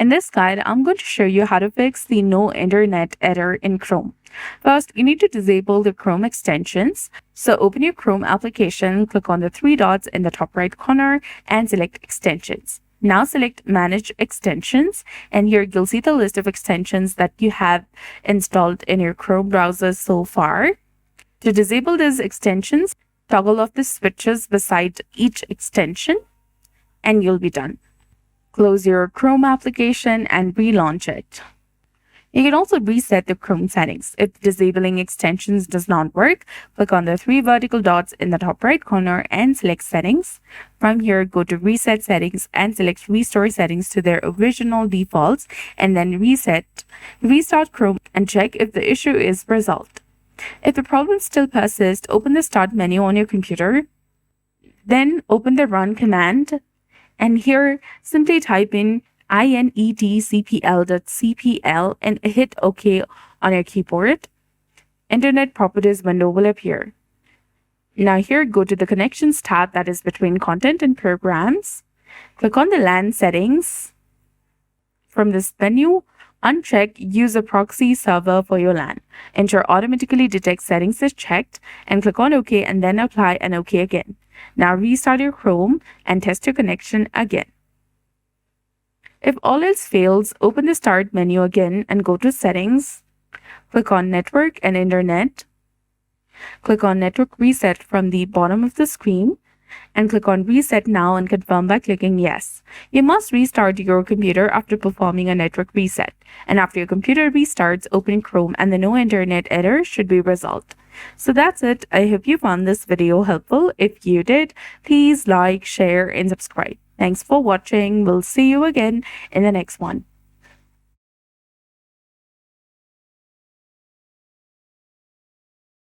In this guide, I'm going to show you how to fix the no internet error in Chrome. First, you need to disable the Chrome extensions. So open your Chrome application, click on the three dots in the top right corner and select extensions. Now select manage extensions, and here you'll see the list of extensions that you have installed in your Chrome browser so far. To disable these extensions, toggle off the switches beside each extension and you'll be done. Close your Chrome application and relaunch it. You can also reset the Chrome settings. If disabling extensions does not work, click on the three vertical dots in the top right corner and select settings. From here, go to reset settings and select restore settings to their original defaults and then restart Chrome and check if the issue is resolved. If the problem still persists, open the start menu on your computer, then open the run command, and here simply type in inetcpl.cpl and hit OK on your keyboard. Internet Properties window will appear. Now here, go to the Connections tab that is between Content and Programs. Click on the LAN settings. From this menu, uncheck Use a proxy server for your LAN. Ensure Automatically Detect Settings is checked and click on OK and then apply and OK again. Now restart your Chrome and test your connection again. If all else fails, open the Start menu again and go to Settings. Click on Network and Internet. Click on Network Reset from the bottom of the screen and click on Reset Now and confirm by clicking Yes. You must restart your computer after performing a network reset. And after your computer restarts, open Chrome and the no internet error should be resolved. So that's it. I hope you found this video helpful. If you did, please like, share, and subscribe. Thanks for watching. We'll see you again in the next one.